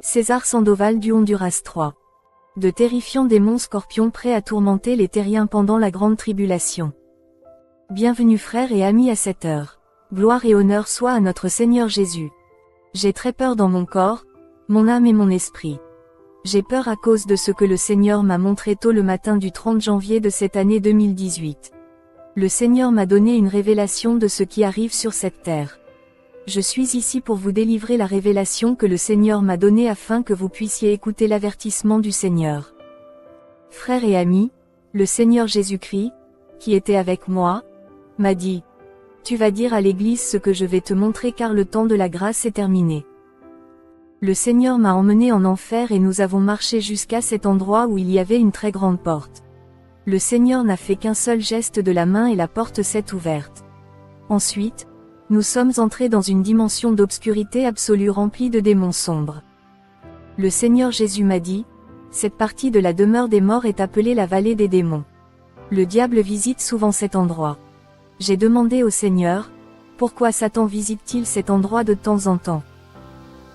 César Sandoval du Honduras 3. De terrifiants démons scorpions prêts à tourmenter les terriens pendant la grande tribulation. Bienvenue frères et amis à cette heure. Gloire et honneur soient à notre Seigneur Jésus. J'ai très peur dans mon corps, mon âme et mon esprit. J'ai peur à cause de ce que le Seigneur m'a montré tôt le matin du 30 janvier de cette année 2018. Le Seigneur m'a donné une révélation de ce qui arrive sur cette terre. Je suis ici pour vous délivrer la révélation que le Seigneur m'a donnée afin que vous puissiez écouter l'avertissement du Seigneur. Frères et amis, le Seigneur Jésus-Christ, qui était avec moi, m'a dit: tu vas dire à l'Église ce que je vais te montrer car le temps de la grâce est terminé. Le Seigneur m'a emmené en enfer et nous avons marché jusqu'à cet endroit où il y avait une très grande porte. Le Seigneur n'a fait qu'un seul geste de la main et la porte s'est ouverte. Ensuite, nous sommes entrés dans une dimension d'obscurité absolue remplie de démons sombres. Le Seigneur Jésus m'a dit: cette partie de la demeure des morts est appelée la vallée des démons. Le diable visite souvent cet endroit. J'ai demandé au Seigneur: pourquoi Satan visite-t-il cet endroit de temps en temps?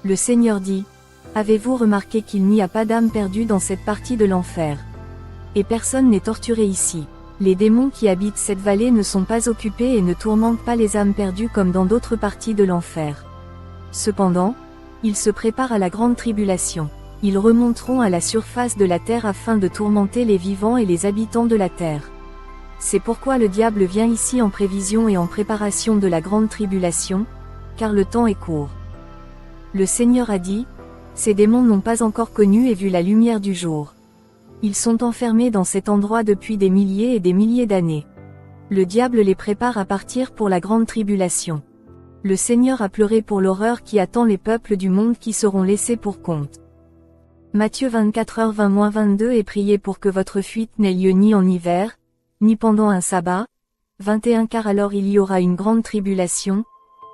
Le Seigneur dit: avez-vous remarqué qu'il n'y a pas d'âme perdue dans cette partie de l'enfer? Et personne n'est torturé ici. Les démons qui habitent cette vallée ne sont pas occupés et ne tourmentent pas les âmes perdues comme dans d'autres parties de l'enfer. Cependant, ils se préparent à la grande tribulation. Ils remonteront à la surface de la terre afin de tourmenter les vivants et les habitants de la terre. C'est pourquoi le diable vient ici en prévision et en préparation de la grande tribulation, car le temps est court. Le Seigneur a dit: ces démons n'ont pas encore connu et vu la lumière du jour. Ils sont enfermés dans cet endroit depuis des milliers et des milliers d'années. Le diable les prépare à partir pour la grande tribulation. Le Seigneur a pleuré pour l'horreur qui attend les peuples du monde qui seront laissés pour compte. Matthieu 24h20-22 Et priez pour que votre fuite n'ait lieu ni en hiver, ni pendant un sabbat. 21 Car alors il y aura une grande tribulation,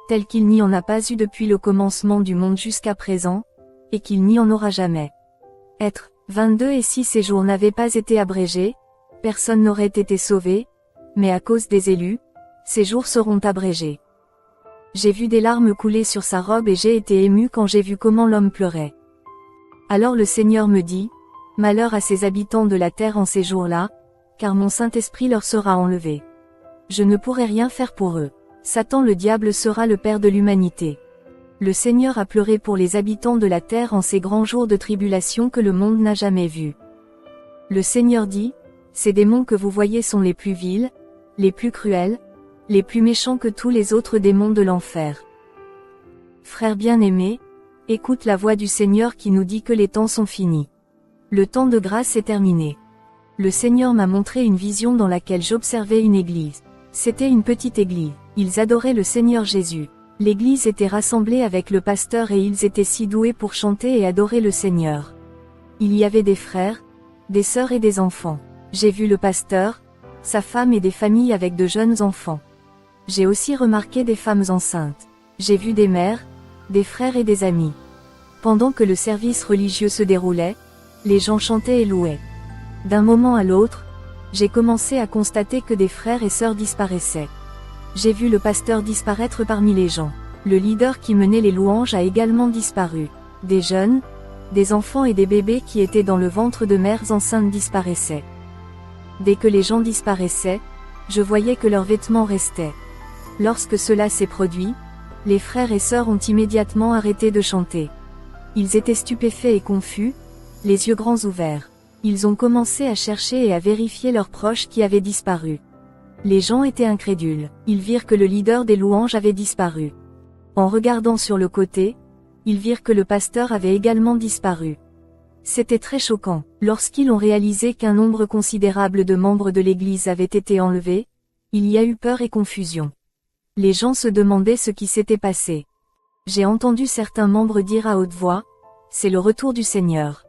telle qu'il n'y en a pas eu depuis le commencement du monde jusqu'à présent, et qu'il n'y en aura jamais. Être 22 Et si ces jours n'avaient pas été abrégés, personne n'aurait été sauvé, mais à cause des élus, ces jours seront abrégés. J'ai vu des larmes couler sur sa robe et j'ai été ému quand j'ai vu comment l'homme pleurait. Alors le Seigneur me dit: malheur à ces habitants de la terre en ces jours-là, car mon Saint-Esprit leur sera enlevé. Je ne pourrai rien faire pour eux. Satan le diable sera le père de l'humanité. Le Seigneur a pleuré pour les habitants de la terre en ces grands jours de tribulation que le monde n'a jamais vus. Le Seigneur dit: ces démons que vous voyez sont les plus vils, les plus cruels, les plus méchants que tous les autres démons de l'enfer. Frères bien-aimés, écoute la voix du Seigneur qui nous dit que les temps sont finis. Le temps de grâce est terminé. Le Seigneur m'a montré une vision dans laquelle j'observais une église. C'était une petite église. Ils adoraient le Seigneur Jésus. L'église était rassemblée avec le pasteur et ils étaient si doués pour chanter et adorer le Seigneur. Il y avait des frères, des sœurs et des enfants. J'ai vu le pasteur, sa femme et des familles avec de jeunes enfants. J'ai aussi remarqué des femmes enceintes. J'ai vu des mères, des frères et des amis. Pendant que le service religieux se déroulait, les gens chantaient et louaient. D'un moment à l'autre, j'ai commencé à constater que des frères et sœurs disparaissaient. J'ai vu le pasteur disparaître parmi les gens. Le leader qui menait les louanges a également disparu. Des jeunes, des enfants et des bébés qui étaient dans le ventre de mères enceintes disparaissaient. Dès que les gens disparaissaient, je voyais que leurs vêtements restaient. Lorsque cela s'est produit, les frères et sœurs ont immédiatement arrêté de chanter. Ils étaient stupéfaits et confus, les yeux grands ouverts. Ils ont commencé à chercher et à vérifier leurs proches qui avaient disparu. Les gens étaient incrédules. Ils virent que le leader des louanges avait disparu. En regardant sur le côté, ils virent que le pasteur avait également disparu. C'était très choquant. Lorsqu'ils ont réalisé qu'un nombre considérable de membres de l'église avaient été enlevés, il y a eu peur et confusion. Les gens se demandaient ce qui s'était passé. J'ai entendu certains membres dire à haute voix: c'est le retour du Seigneur.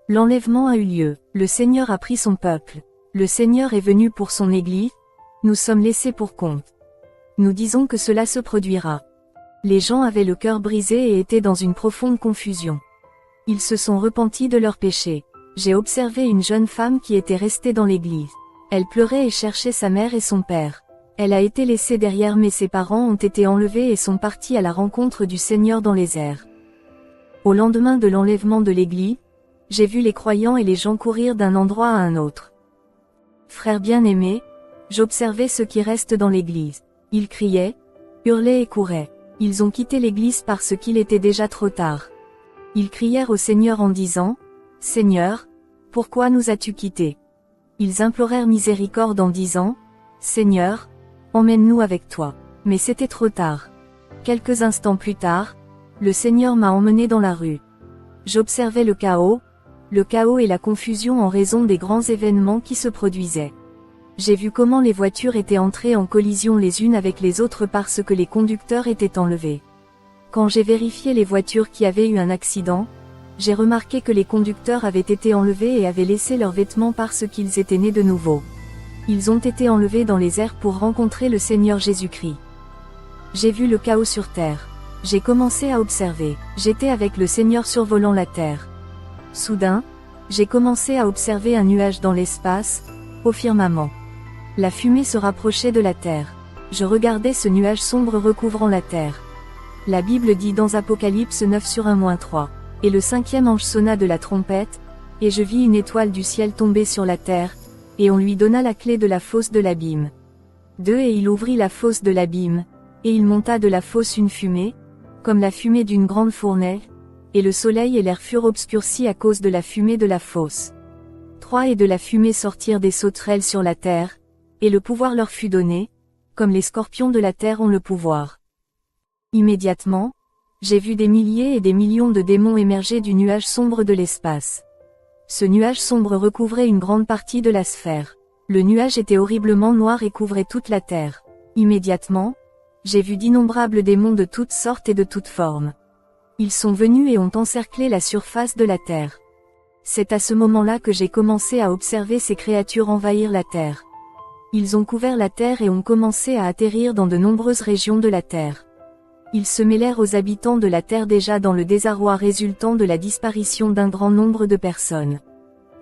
L'enlèvement a eu lieu. Le Seigneur a pris son peuple. Le Seigneur est venu pour son église. Nous sommes laissés pour compte. Nous disons que cela se produira. Les gens avaient le cœur brisé et étaient dans une profonde confusion. Ils se sont repentis de leurs péchés. J'ai observé une jeune femme qui était restée dans l'église. Elle pleurait et cherchait sa mère et son père. Elle a été laissée derrière mais ses parents ont été enlevés et sont partis à la rencontre du Seigneur dans les airs. Au lendemain de l'enlèvement de l'église, j'ai vu les croyants et les gens courir d'un endroit à un autre. Frères bien-aimés, j'observais ceux qui restent dans l'église. Ils criaient, hurlaient et couraient. Ils ont quitté l'église parce qu'il était déjà trop tard. Ils crièrent au Seigneur en disant, « Seigneur, pourquoi nous as-tu quittés ?» Ils implorèrent miséricorde en disant, « Seigneur, emmène-nous avec toi. » Mais c'était trop tard. Quelques instants plus tard, le Seigneur m'a emmené dans la rue. J'observais le chaos et la confusion en raison des grands événements qui se produisaient. J'ai vu comment les voitures étaient entrées en collision les unes avec les autres parce que les conducteurs étaient enlevés. Quand j'ai vérifié les voitures qui avaient eu un accident, j'ai remarqué que les conducteurs avaient été enlevés et avaient laissé leurs vêtements parce qu'ils étaient nés de nouveau. Ils ont été enlevés dans les airs pour rencontrer le Seigneur Jésus-Christ. J'ai vu le chaos sur terre. J'ai commencé à observer. J'étais avec le Seigneur survolant la terre. Soudain, j'ai commencé à observer un nuage dans l'espace, au firmament. La fumée se rapprochait de la terre. Je regardais ce nuage sombre recouvrant la terre. La Bible dit dans Apocalypse 9:1-3. Et le cinquième ange sonna de la trompette, et je vis une étoile du ciel tomber sur la terre, et on lui donna la clé de la fosse de l'abîme. 2 Et il ouvrit la fosse de l'abîme, et il monta de la fosse une fumée, comme la fumée d'une grande fournaise, et le soleil et l'air furent obscurcis à cause de la fumée de la fosse. 3 Et de la fumée sortirent des sauterelles sur la terre, et le pouvoir leur fut donné, comme les scorpions de la terre ont le pouvoir. Immédiatement, j'ai vu des milliers et des millions de démons émerger du nuage sombre de l'espace. Ce nuage sombre recouvrait une grande partie de la sphère. Le nuage était horriblement noir et couvrait toute la terre. Immédiatement, j'ai vu d'innombrables démons de toutes sortes et de toutes formes. Ils sont venus et ont encerclé la surface de la terre. C'est à ce moment-là que j'ai commencé à observer ces créatures envahir la terre. Ils ont couvert la terre et ont commencé à atterrir dans de nombreuses régions de la terre. Ils se mêlèrent aux habitants de la terre déjà dans le désarroi résultant de la disparition d'un grand nombre de personnes.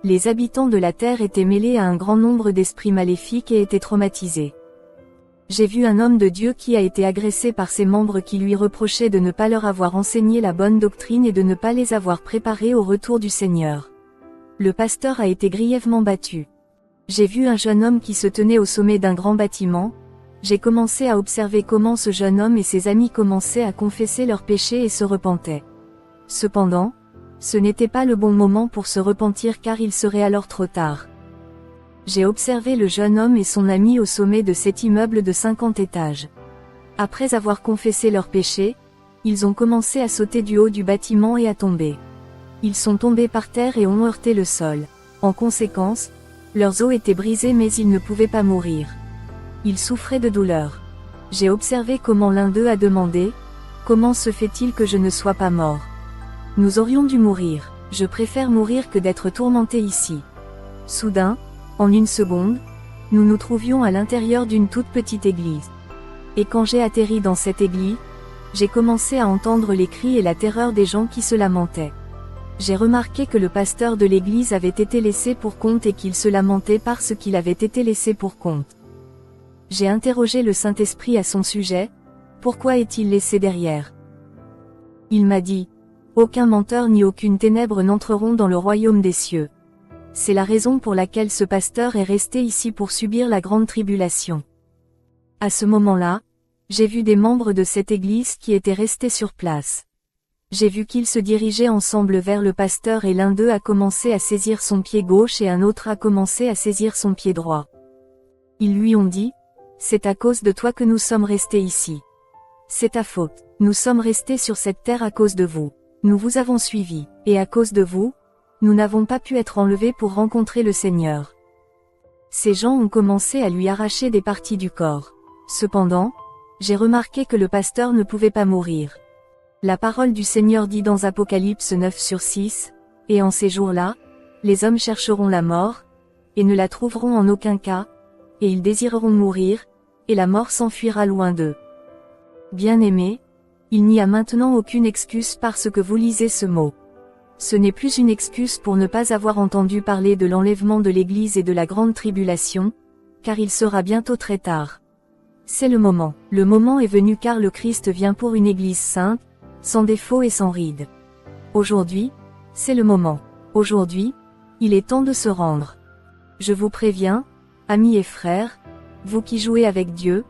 Les habitants de la terre étaient mêlés à un grand nombre d'esprits maléfiques et étaient traumatisés. J'ai vu un homme de Dieu qui a été agressé par ses membres qui lui reprochaient de ne pas leur avoir enseigné la bonne doctrine et de ne pas les avoir préparés au retour du Seigneur. Le pasteur a été grièvement battu. J'ai vu un jeune homme qui se tenait au sommet d'un grand bâtiment. J'ai commencé à observer comment ce jeune homme et ses amis commençaient à confesser leurs péchés et se repentaient. Cependant, ce n'était pas le bon moment pour se repentir car il serait alors trop tard. J'ai observé le jeune homme et son ami au sommet de cet immeuble de 50 étages. Après avoir confessé leurs péchés, ils ont commencé à sauter du haut du bâtiment et à tomber. Ils sont tombés par terre et ont heurté le sol. En conséquence, leurs os étaient brisés mais ils ne pouvaient pas mourir. Ils souffraient de douleur. J'ai observé comment l'un d'eux a demandé, « Comment se fait-il que je ne sois pas mort ? Nous aurions dû mourir. Je préfère mourir que d'être tourmenté ici. » Soudain, en une seconde, nous nous trouvions à l'intérieur d'une toute petite église. Et quand j'ai atterri dans cette église, j'ai commencé à entendre les cris et la terreur des gens qui se lamentaient. J'ai remarqué que le pasteur de l'église avait été laissé pour compte et qu'il se lamentait parce qu'il avait été laissé pour compte. J'ai interrogé le Saint-Esprit à son sujet, pourquoi est-il laissé derrière ? Il m'a dit, aucun menteur ni aucune ténèbre n'entreront dans le royaume des cieux. C'est la raison pour laquelle ce pasteur est resté ici pour subir la grande tribulation. À ce moment-là, j'ai vu des membres de cette église qui étaient restés sur place. J'ai vu qu'ils se dirigeaient ensemble vers le pasteur et l'un d'eux a commencé à saisir son pied gauche et un autre a commencé à saisir son pied droit. Ils lui ont dit, « C'est à cause de toi que nous sommes restés ici. C'est ta faute. Nous sommes restés sur cette terre à cause de vous. Nous vous avons suivi, et à cause de vous, nous n'avons pas pu être enlevés pour rencontrer le Seigneur. » Ces gens ont commencé à lui arracher des parties du corps. Cependant, j'ai remarqué que le pasteur ne pouvait pas mourir. La parole du Seigneur dit dans Apocalypse 9:6, « Et en ces jours-là, les hommes chercheront la mort, et ne la trouveront en aucun cas, et ils désireront mourir, et la mort s'enfuira loin d'eux. » Bien-aimés, il n'y a maintenant aucune excuse parce que vous lisez ce mot. Ce n'est plus une excuse pour ne pas avoir entendu parler de l'enlèvement de l'Église et de la grande tribulation, car il sera bientôt très tard. C'est le moment. Le moment est venu car le Christ vient pour une Église sainte, sans défaut et sans ride. Aujourd'hui, c'est le moment. Aujourd'hui, il est temps de se rendre. Je vous préviens, amis et frères, vous qui jouez avec Dieu,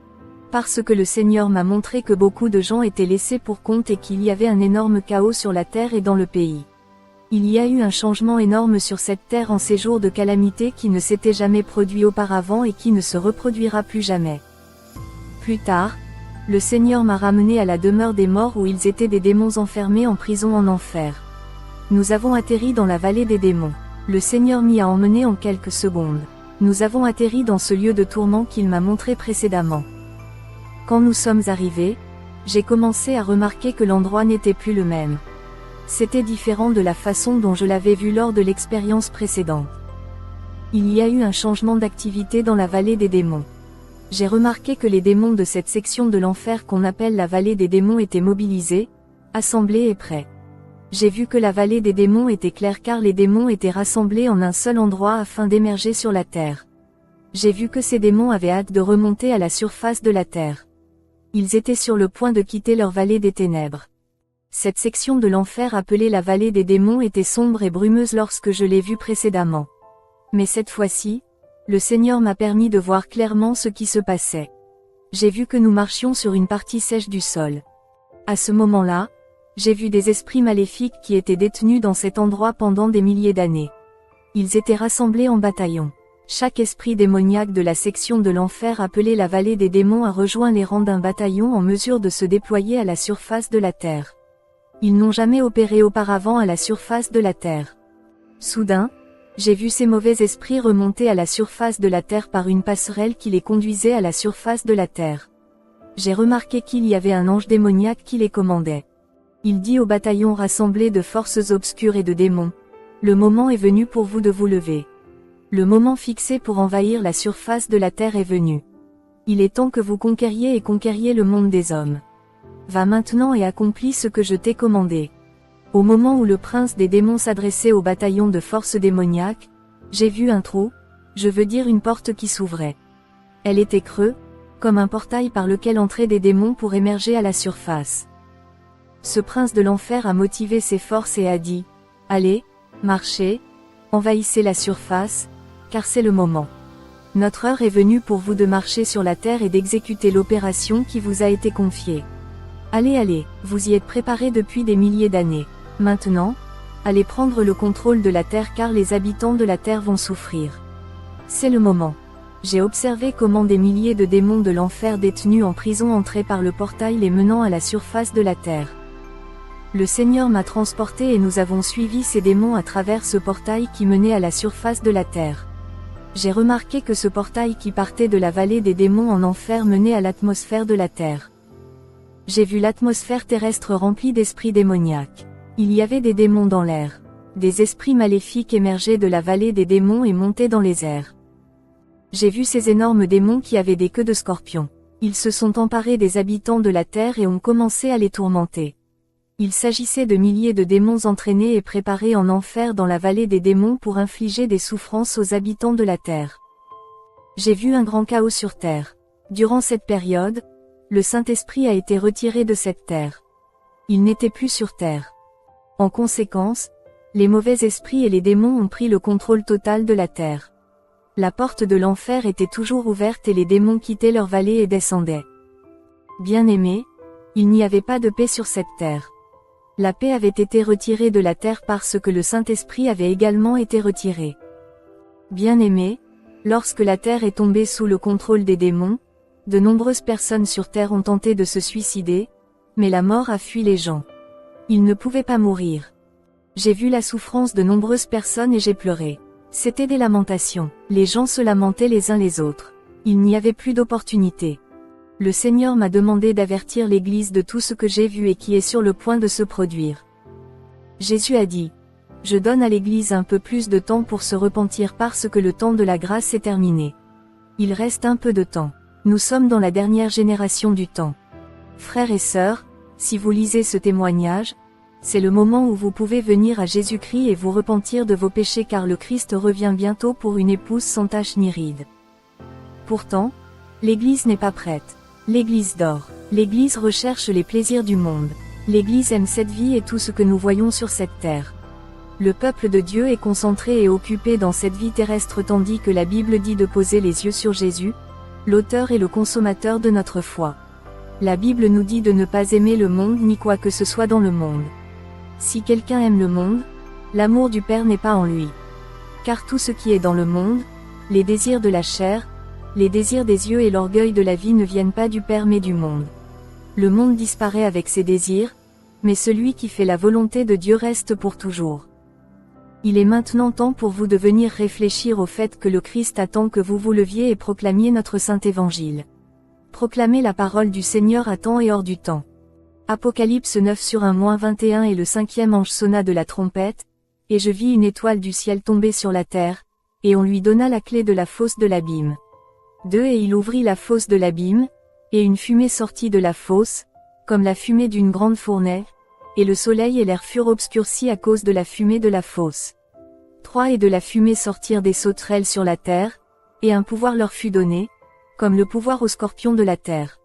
parce que le Seigneur m'a montré que beaucoup de gens étaient laissés pour compte et qu'il y avait un énorme chaos sur la terre et dans le pays. Il y a eu un changement énorme sur cette terre en ces jours de calamité qui ne s'était jamais produit auparavant et qui ne se reproduira plus jamais. Plus tard, le Seigneur m'a ramené à la demeure des morts où ils étaient des démons enfermés en prison en enfer. Nous avons atterri dans la vallée des démons. Le Seigneur m'y a emmené en quelques secondes. Nous avons atterri dans ce lieu de tourment qu'il m'a montré précédemment. Quand nous sommes arrivés, j'ai commencé à remarquer que l'endroit n'était plus le même. C'était différent de la façon dont je l'avais vu lors de l'expérience précédente. Il y a eu un changement d'activité dans la vallée des démons. J'ai remarqué que les démons de cette section de l'enfer qu'on appelle la vallée des démons étaient mobilisés, assemblés et prêts. J'ai vu que la vallée des démons était claire car les démons étaient rassemblés en un seul endroit afin d'émerger sur la terre. J'ai vu que ces démons avaient hâte de remonter à la surface de la terre. Ils étaient sur le point de quitter leur vallée des ténèbres. Cette section de l'enfer appelée la vallée des démons était sombre et brumeuse lorsque je l'ai vue précédemment. Mais cette fois-ci, le Seigneur m'a permis de voir clairement ce qui se passait. J'ai vu que nous marchions sur une partie sèche du sol. À ce moment-là, j'ai vu des esprits maléfiques qui étaient détenus dans cet endroit pendant des milliers d'années. Ils étaient rassemblés en bataillons. Chaque esprit démoniaque de la section de l'enfer appelée la vallée des démons a rejoint les rangs d'un bataillon en mesure de se déployer à la surface de la terre. Ils n'ont jamais opéré auparavant à la surface de la terre. Soudain, j'ai vu ces mauvais esprits remonter à la surface de la terre par une passerelle qui les conduisait à la surface de la terre. J'ai remarqué qu'il y avait un ange démoniaque qui les commandait. Il dit au bataillon rassemblé de forces obscures et de démons, « Le moment est venu pour vous de vous lever. Le moment fixé pour envahir la surface de la terre est venu. Il est temps que vous conquériez et conquériez le monde des hommes. Va maintenant et accomplis ce que je t'ai commandé. » Au moment où le prince des démons s'adressait au bataillon de forces démoniaques, j'ai vu un trou, je veux dire une porte qui s'ouvrait. Elle était creuse, comme un portail par lequel entraient des démons pour émerger à la surface. Ce prince de l'enfer a motivé ses forces et a dit, « Allez, marchez, envahissez la surface, car c'est le moment. Notre heure est venue pour vous de marcher sur la terre et d'exécuter l'opération qui vous a été confiée. Allez, allez, vous y êtes préparés depuis des milliers d'années. Maintenant, allez prendre le contrôle de la terre car les habitants de la terre vont souffrir. C'est le moment. » J'ai observé comment des milliers de démons de l'enfer détenus en prison entraient par le portail les menant à la surface de la terre. Le Seigneur m'a transporté et nous avons suivi ces démons à travers ce portail qui menait à la surface de la terre. J'ai remarqué que ce portail qui partait de la vallée des démons en enfer menait à l'atmosphère de la terre. J'ai vu l'atmosphère terrestre remplie d'esprits démoniaques. Il y avait des démons dans l'air. Des esprits maléfiques émergeaient de la vallée des démons et montaient dans les airs. J'ai vu ces énormes démons qui avaient des queues de scorpions. Ils se sont emparés des habitants de la terre et ont commencé à les tourmenter. Il s'agissait de milliers de démons entraînés et préparés en enfer dans la vallée des démons pour infliger des souffrances aux habitants de la terre. J'ai vu un grand chaos sur terre. Durant cette période, le Saint-Esprit a été retiré de cette terre. Il n'était plus sur terre. En conséquence, les mauvais esprits et les démons ont pris le contrôle total de la terre. La porte de l'enfer était toujours ouverte et les démons quittaient leur vallée et descendaient. Bien-aimés, il n'y avait pas de paix sur cette terre. La paix avait été retirée de la terre parce que le Saint-Esprit avait également été retiré. Bien-aimés, lorsque la terre est tombée sous le contrôle des démons, de nombreuses personnes sur terre ont tenté de se suicider, mais la mort a fui les gens. Ils ne pouvaient pas mourir. J'ai vu la souffrance de nombreuses personnes et j'ai pleuré. C'était des lamentations. Les gens se lamentaient les uns les autres. Il n'y avait plus d'opportunité. Le Seigneur m'a demandé d'avertir l'Église de tout ce que j'ai vu et qui est sur le point de se produire. Jésus a dit, « Je donne à l'Église un peu plus de temps pour se repentir parce que le temps de la grâce est terminé. Il reste un peu de temps. Nous sommes dans la dernière génération du temps. » Frères et sœurs, si vous lisez ce témoignage, c'est le moment où vous pouvez venir à Jésus-Christ et vous repentir de vos péchés car le Christ revient bientôt pour une épouse sans tache ni ride. Pourtant, l'Église n'est pas prête. L'Église dort. L'Église recherche les plaisirs du monde. L'Église aime cette vie et tout ce que nous voyons sur cette terre. Le peuple de Dieu est concentré et occupé dans cette vie terrestre tandis que la Bible dit de poser les yeux sur Jésus, l'auteur et le consommateur de notre foi. La Bible nous dit de ne pas aimer le monde ni quoi que ce soit dans le monde. Si quelqu'un aime le monde, l'amour du Père n'est pas en lui. Car tout ce qui est dans le monde, les désirs de la chair, les désirs des yeux et l'orgueil de la vie ne viennent pas du Père mais du monde. Le monde disparaît avec ses désirs, mais celui qui fait la volonté de Dieu reste pour toujours. Il est maintenant temps pour vous de venir réfléchir au fait que le Christ attend que vous vous leviez et proclamiez notre saint évangile. Proclamez la parole du Seigneur à temps et hors du temps. Apocalypse 9:1-21 Et le cinquième ange sonna de la trompette, et je vis une étoile du ciel tomber sur la terre, et on lui donna la clé de la fosse de l'abîme. 2 Et il ouvrit la fosse de l'abîme, et une fumée sortit de la fosse, comme la fumée d'une grande fournaise, et le soleil et l'air furent obscurcis à cause de la fumée de la fosse. 3 Et de la fumée sortirent des sauterelles sur la terre, et un pouvoir leur fut donné, comme le pouvoir aux scorpions de la terre.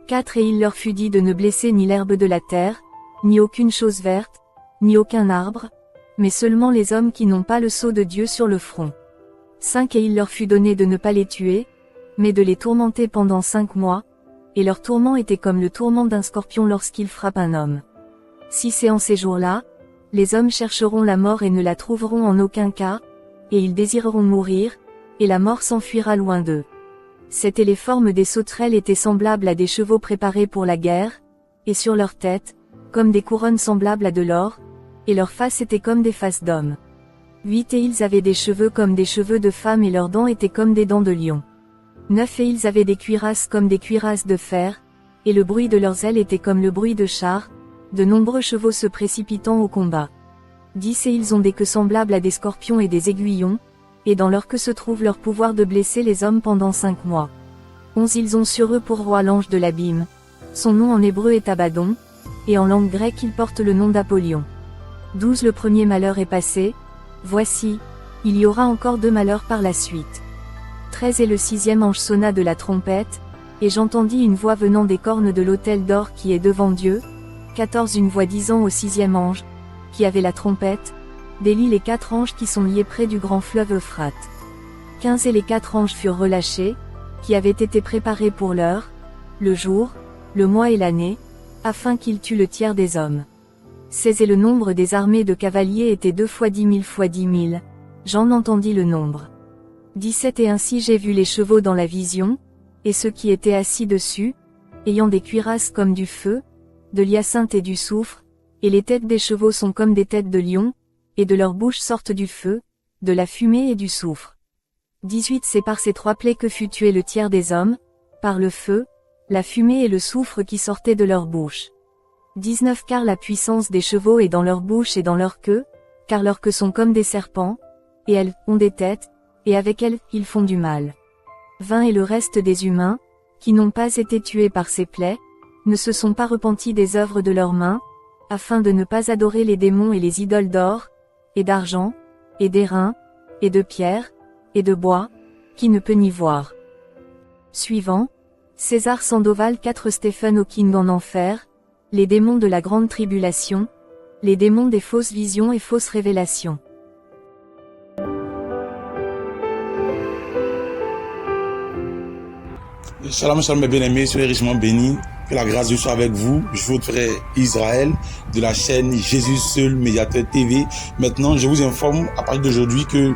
4 Et il leur fut dit de ne blesser ni l'herbe de la terre, ni aucune chose verte, ni aucun arbre, mais seulement les hommes qui n'ont pas le sceau de Dieu sur le front. 5 Et il leur fut donné de ne pas les tuer, mais de les tourmenter pendant 5 mois, et leur tourment était comme le tourment d'un scorpion lorsqu'il frappe un homme. 6 Et en ces jours-là, les hommes chercheront la mort et ne la trouveront en aucun cas, et ils désireront mourir, et la mort s'enfuira loin d'eux. 7 Et les formes des sauterelles étaient semblables à des chevaux préparés pour la guerre, et sur leur tête, comme des couronnes semblables à de l'or, et leurs faces étaient comme des faces d'hommes. 8 Et ils avaient des cheveux comme des cheveux de femmes et leurs dents étaient comme des dents de lion. 9 Et ils avaient des cuirasses comme des cuirasses de fer, et le bruit de leurs ailes était comme le bruit de chars, de nombreux chevaux se précipitant au combat. 10 Et ils ont des queues semblables à des scorpions et des aiguillons, et dans leur queue se trouve leur pouvoir de blesser les hommes pendant 5 mois. 11 Ils ont sur eux pour roi l'ange de l'abîme. Son nom en hébreu est Abaddon, et en langue grecque il porte le nom d'Apollyon. 12 Le premier malheur est passé, voici, il y aura encore 2 malheurs par la suite. 13 Et le sixième ange sonna de la trompette, et j'entendis une voix venant des cornes de l'autel d'or qui est devant Dieu. 14 Une voix disant au sixième ange, qui avait la trompette, délie les 4 anges qui sont liés près du grand fleuve Euphrate. 15 Et les 4 anges furent relâchés, qui avaient été préparés pour l'heure, le jour, le mois et l'année, afin qu'ils tuent le tiers des hommes. 16 Et le nombre des armées de cavaliers était 2 fois 10 000 fois 10 000, j'en entendis le nombre. 17 Et ainsi j'ai vu les chevaux dans la vision, et ceux qui étaient assis dessus, ayant des cuirasses comme du feu, de l'hyacinthe et du soufre, et les têtes des chevaux sont comme des têtes de lions, et de leur bouche sortent du feu, de la fumée et du soufre. 18 C'est par ces 3 plaies que fut tué le tiers des hommes, par le feu, la fumée et le soufre qui sortaient de leur bouche. 19 Car la puissance des chevaux est dans leur bouche et dans leur queue, car leurs queues sont comme des serpents, et elles ont des têtes, et avec elles, ils font du mal. 20 Et le reste des humains, qui n'ont pas été tués par ces plaies, ne se sont pas repentis des œuvres de leurs mains, afin de ne pas adorer les démons et les idoles d'or, et d'argent, et d'airain, et de pierre, et de bois, qui ne peut ni voir. Suivant, César Sandoval 4 Stephen Hawking en enfer, les démons de la grande tribulation, les démons des fausses visions et fausses révélations. Shalom, shalom mes bien-aimés, soyez richement bénis, que la grâce de Dieu soit avec vous. Je suis votre frère Israël de la chaîne Jésus Seul Médiateur TV. Maintenant, je vous informe à partir d'aujourd'hui que,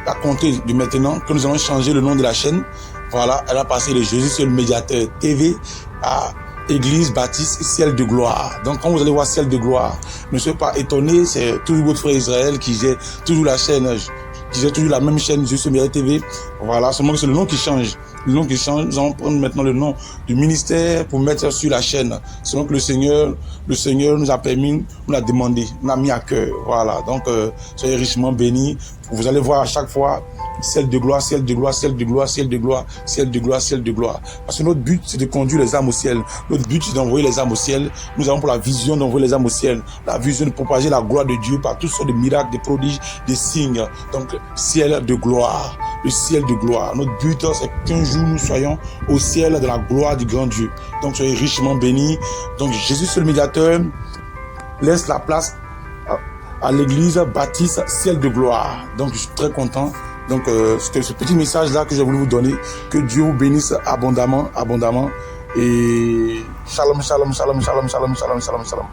à compter de maintenant, que nous allons changer le nom de la chaîne. Voilà, elle a passé de Jésus Seul Médiateur TV à Église Baptiste Ciel de Gloire. Donc quand vous allez voir Ciel de Gloire, ne soyez pas étonnés, c'est toujours votre frère Israël qui gère toujours la chaîne, qui gère toujours la même chaîne Jésus Seul Médiateur TV. Voilà, seulement que c'est le nom qui change. Le nom qui change, nous allons prendre maintenant le nom du ministère pour mettre sur la chaîne. Selon que le Seigneur nous a permis, nous l'a demandé, nous l'a mis à cœur. Voilà, donc soyez richement bénis. Vous allez voir à chaque fois Ciel de gloire, ciel de gloire, ciel de gloire, ciel de gloire, ciel de gloire, ciel de gloire. Parce que notre but, c'est de conduire les âmes au ciel. Notre but, c'est d'envoyer les âmes au ciel. Nous avons pour la vision d'envoyer les âmes au ciel. La vision de propager la gloire de Dieu par toutes sortes de miracles, des prodiges, des signes. Donc, ciel de gloire. le ciel de gloire. Notre but, c'est qu'un jour, nous soyons au ciel de la gloire du grand Dieu. Donc, soyez richement bénis. Donc, Jésus, seul médiateur, laisse la place à l'église baptiste ciel de gloire. Donc, je suis très content. Donc, c'était ce petit message-là que j'ai voulu vous donner. Que Dieu vous bénisse abondamment, abondamment. Et shalom, shalom, shalom, shalom, shalom, shalom, shalom, shalom.